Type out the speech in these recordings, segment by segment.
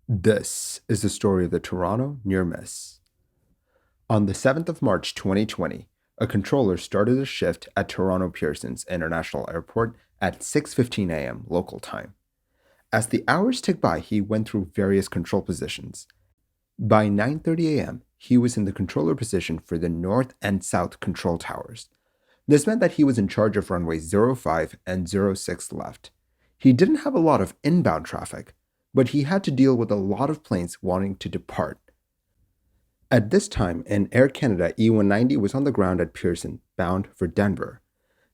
This is the story of the Toronto near miss. On the 7th of March 2020, a controller started a shift at Toronto Pearson's International Airport at 6:15 a.m. local time. As the hours ticked by, he went through various control positions. By 9:30 a.m., he was in the controller position for the north and south control towers. This meant that he was in charge of runways 05 and 06 left. He didn't have a lot of inbound traffic, but he had to deal with a lot of planes wanting to depart. At this time, an Air Canada E190 was on the ground at Pearson, bound for Denver.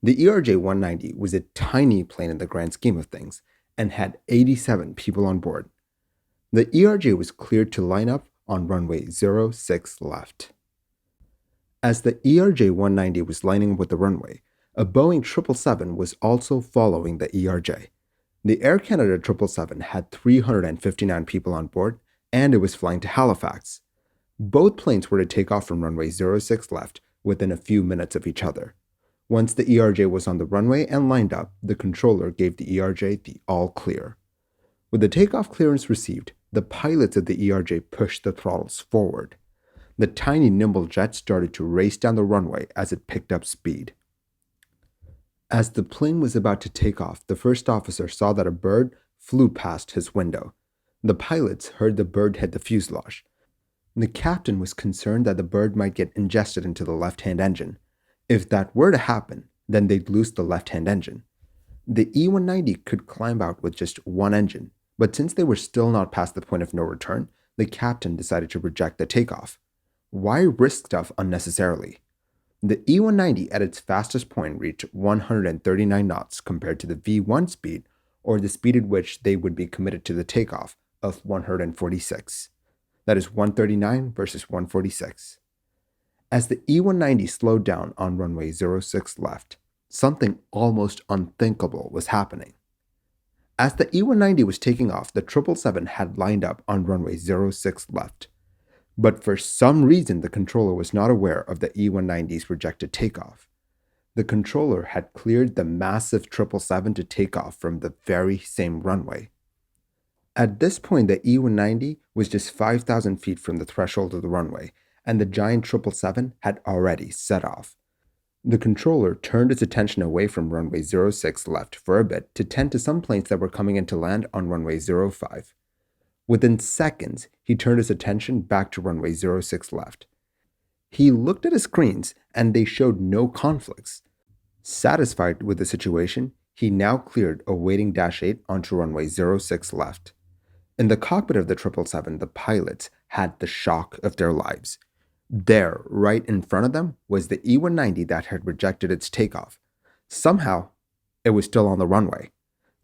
The ERJ-190 was a tiny plane in the grand scheme of things and had 87 people on board. The ERJ was cleared to line up on runway 06 left. As the ERJ-190 was lining up with the runway, a Boeing 777 was also following the ERJ. The Air Canada 777 had 359 people on board, and it was flying to Halifax. Both planes were to take off from runway 06 left within a few minutes of each other. Once the ERJ was on the runway and lined up, the controller gave the ERJ the all clear. With the takeoff clearance received, the pilots of the ERJ pushed the throttles forward. The tiny nimble jet started to race down the runway as it picked up speed. As the plane was about to take off, the first officer saw that a bird flew past his window. The pilots heard the bird hit the fuselage. The captain was concerned that the bird might get ingested into the left-hand engine. If that were to happen, then they'd lose the left-hand engine. The E190 could climb out with just one engine, but since they were still not past the point of no return, the captain decided to reject the takeoff. Why risk stuff unnecessarily? The E190 at its fastest point reached 139 knots compared to the V1 speed, or the speed at which they would be committed to the takeoff, of 146. That is 139 versus 146. As the E190 slowed down on runway 06 left, something almost unthinkable was happening. As the E190 was taking off, the 777 had lined up on runway 06 left. But for some reason, the controller was not aware of the E190's rejected takeoff. The controller had cleared the massive 777 to take off from the very same runway. At this point, the E190 was just 5,000 feet from the threshold of the runway, and the giant 777 had already set off. The controller turned its attention away from runway 06 left for a bit to tend to some planes that were coming in to land on runway 05. Within seconds, he turned his attention back to runway 06 left. He looked at his screens, and they showed no conflicts. Satisfied with the situation, he now cleared a waiting Dash 8 onto runway 06 left. In the cockpit of the 777, the pilots had the shock of their lives. There, right in front of them, was the E190 that had rejected its takeoff. Somehow, it was still on the runway.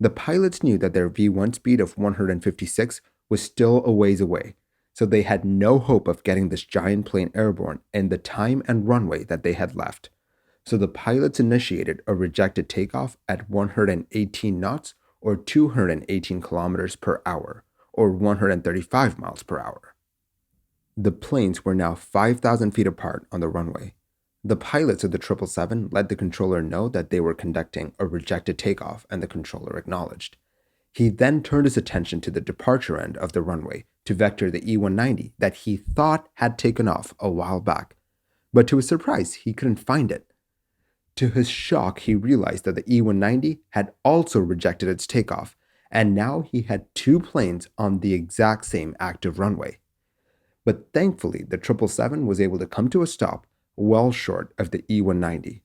The pilots knew that their V1 speed of 156 was still a ways away, so they had no hope of getting this giant plane airborne in the time and runway that they had left. So the pilots initiated a rejected takeoff at 118 knots or 218 kilometers per hour, or 135 miles per hour. The planes were now 5,000 feet apart on the runway. The pilots of the 777 let the controller know that they were conducting a rejected takeoff, and the controller acknowledged. He then turned his attention to the departure end of the runway to vector the E190 that he thought had taken off a while back, but to his surprise, he couldn't find it. To his shock, he realized that the E190 had also rejected its takeoff, and now he had two planes on the exact same active runway. But thankfully, the 777 was able to come to a stop well short of the E190.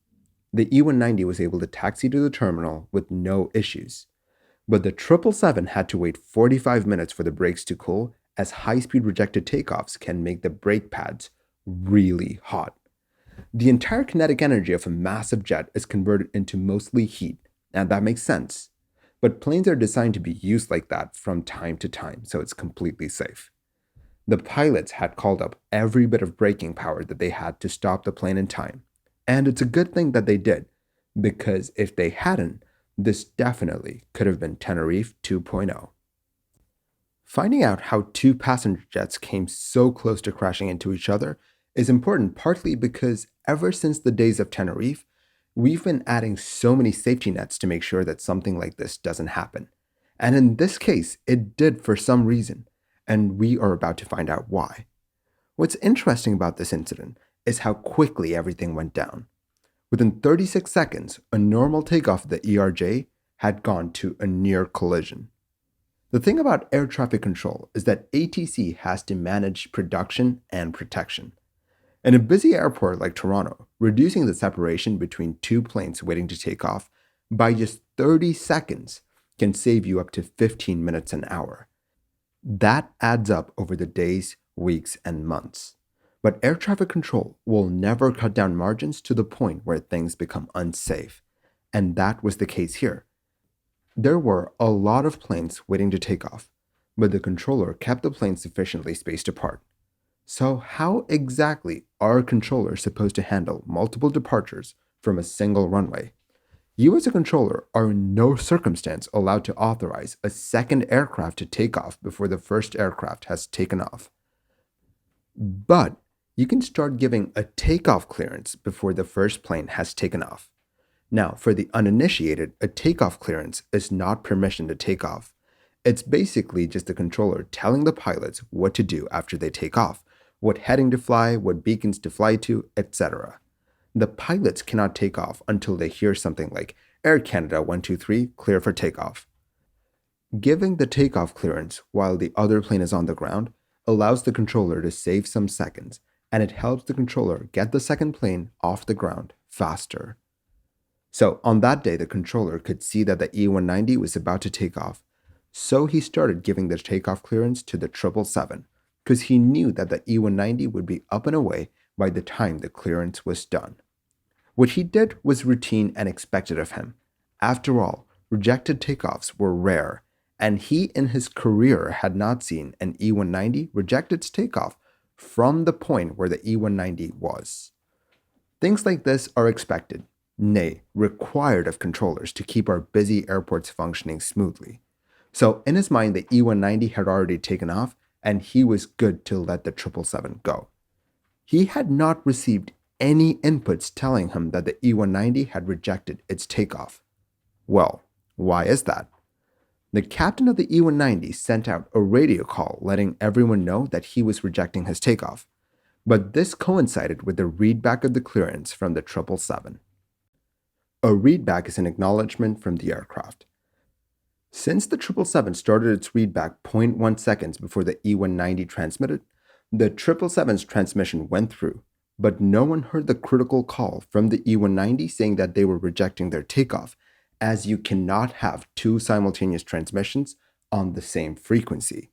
The E190 was able to taxi to the terminal with no issues. But the 777 had to wait 45 minutes for the brakes to cool, as high-speed rejected takeoffs can make the brake pads really hot. The entire kinetic energy of a massive jet is converted into mostly heat, and that makes sense. But planes are designed to be used like that from time to time, so it's completely safe. The pilots had called up every bit of braking power that they had to stop the plane in time, and it's a good thing that they did, because if they hadn't, this definitely could have been Tenerife 2.0. Finding out how two passenger jets came so close to crashing into each other is important partly because ever since the days of Tenerife, we've been adding so many safety nets to make sure that something like this doesn't happen. And in this case, it did for some reason. and we are about to find out why. What's interesting about this incident is how quickly everything went down. Within 36 seconds, a normal takeoff of the ERJ had gone to a near collision. The thing about air traffic control is that ATC has to manage production and protection. In a busy airport like Toronto, reducing the separation between two planes waiting to take off by just 30 seconds can save you up to 15 minutes an hour. That adds up over the days, weeks, and months. But air traffic control will never cut down margins to the point where things become unsafe. And that was the case here. There were a lot of planes waiting to take off, but the controller kept the planes sufficiently spaced apart. So how exactly are controllers supposed to handle multiple departures from a single runway? You as a controller are in no circumstance allowed to authorize a second aircraft to take off before the first aircraft has taken off. But you can start giving a takeoff clearance before the first plane has taken off. Now, for the uninitiated, a takeoff clearance is not permission to take off. It's basically just the controller telling the pilots what to do after they take off, what heading to fly, what beacons to fly to, etc. The pilots cannot take off until they hear something like Air Canada 123 clear for takeoff. Giving the takeoff clearance while the other plane is on the ground allows the controller to save some seconds, and it helps the controller get the second plane off the ground faster. So on that day, the controller could see that the E190 was about to take off, so he started giving the takeoff clearance to the 777, because he knew that the E190 would be up and away by the time the clearance was done. What he did was routine and expected of him. After all, rejected takeoffs were rare, and he in his career had not seen an E190 reject its takeoff from the point where the E190 was. Things like this are expected, nay, required of controllers to keep our busy airports functioning smoothly. So in his mind, the E190 had already taken off, and he was good to let the 777 go. He had not received any inputs telling him that the E190 had rejected its takeoff. Well, why is that? The captain of the E190 sent out a radio call letting everyone know that he was rejecting his takeoff, but this coincided with the readback of the clearance from the 777. A readback is an acknowledgement from the aircraft. Since the 777 started its readback 0.1 seconds before the E190 transmitted, the 777's transmission went through, but no one heard the critical call from the E190 saying that they were rejecting their takeoff, as you cannot have two simultaneous transmissions on the same frequency.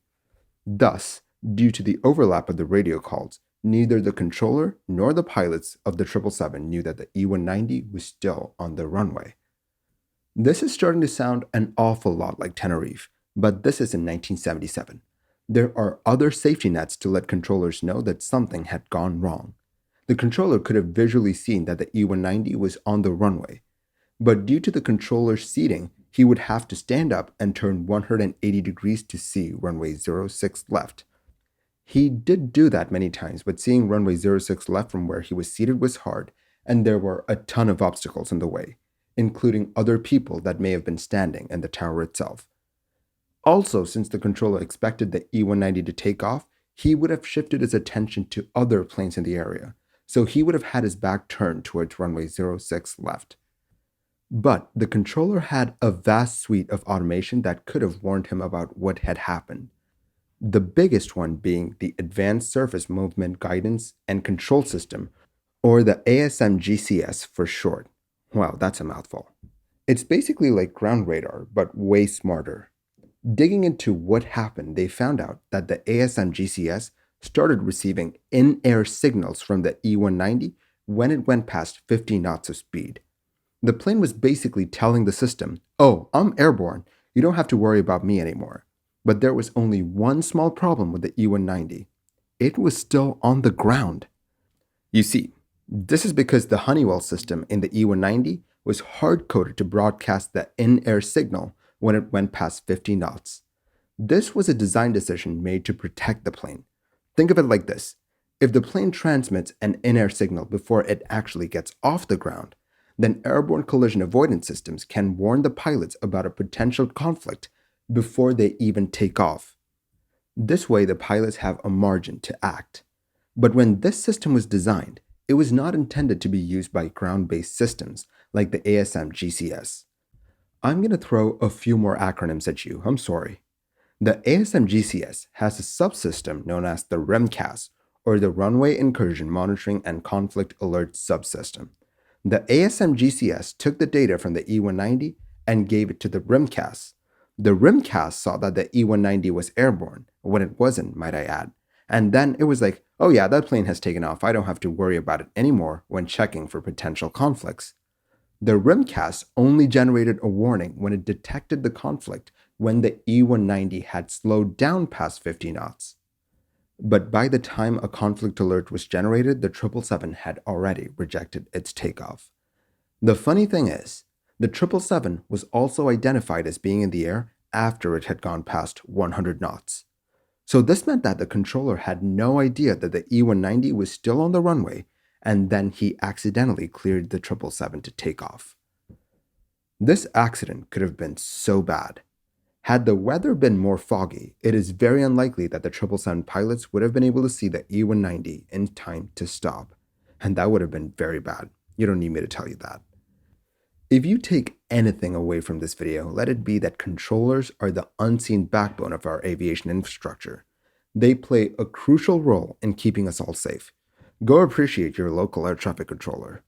Thus, due to the overlap of the radio calls, neither the controller nor the pilots of the 777 knew that the E190 was still on the runway. This is starting to sound an awful lot like Tenerife, but this is in 1977. There are other safety nets to let controllers know that something had gone wrong. The controller could have visually seen that the E190 was on the runway, but due to the controller's seating, he would have to stand up and turn 180 degrees to see runway 06 left. He did do that many times, but seeing runway 06 left from where he was seated was hard, and there were a ton of obstacles in the way, including other people that may have been standing in the tower itself. Also, since the controller expected the E190 to take off, he would have shifted his attention to other planes in the area, so he would have had his back turned towards runway 06 left. But the controller had a vast suite of automation that could have warned him about what had happened. The biggest one being the Advanced Surface Movement Guidance and Control System, or the ASMGCS for short. Wow, that's a mouthful. It's basically like ground radar, but way smarter. Digging into what happened, they found out that the ASMGCS started receiving in-air signals from the E190 when it went past 50 knots of speed. The plane was basically telling the system, "Oh, I'm airborne, you don't have to worry about me anymore." But there was only one small problem with the E190. It was still on the ground. You see, this is because the Honeywell system in the E190 was hard-coded to broadcast the in-air signal when it went past 50 knots. This was a design decision made to protect the plane. Think of it like this. If the plane transmits an in-air signal before it actually gets off the ground, then airborne collision avoidance systems can warn the pilots about a potential conflict before they even take off. This way, the pilots have a margin to act. But when this system was designed, it was not intended to be used by ground-based systems like the ASM-GCS. I'm going to throw a few more acronyms at you, I'm sorry. The ASM-GCS has a subsystem known as the REMCAS, or the Runway Incursion Monitoring and Conflict Alert Subsystem. The ASM-GCS took the data from the E-190 and gave it to the REMCAS. The REMCAS saw that the E-190 was airborne, when it wasn't, might I add. And then it was like, oh yeah, that plane has taken off, I don't have to worry about it anymore when checking for potential conflicts. The REMCAS only generated a warning when it detected the conflict when the E-190 had slowed down past 50 knots. But by the time a conflict alert was generated, the 777 had already rejected its takeoff. The funny thing is, the 777 was also identified as being in the air after it had gone past 100 knots. So this meant that the controller had no idea that the E-190 was still on the runway, and then he accidentally cleared the 777 to take off. This accident could have been so bad. Had the weather been more foggy, it is very unlikely that the 777 pilots would have been able to see the E-190 in time to stop. And that would have been very bad. You don't need me to tell you that. If you take anything away from this video, let it be that controllers are the unseen backbone of our aviation infrastructure. They play a crucial role in keeping us all safe. Go appreciate your local air traffic controller.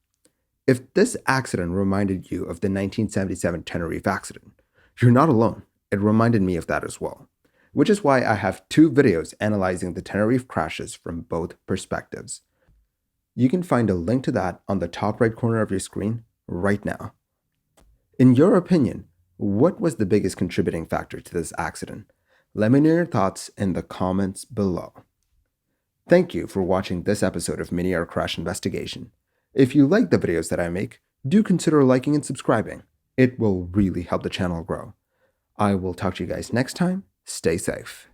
If this accident reminded you of the 1977 Tenerife accident, you're not alone. It reminded me of that as well, which is why I have 2 videos analyzing the Tenerife crashes from both perspectives. You can find a link to that on the top right corner of your screen right now. In your opinion, what was the biggest contributing factor to this accident? Let me know your thoughts in the comments below. Thank you for watching this episode of Mini Air Crash Investigation. If you like the videos that I make, do consider liking and subscribing. It will really help the channel grow. I will talk to you guys next time. Stay safe.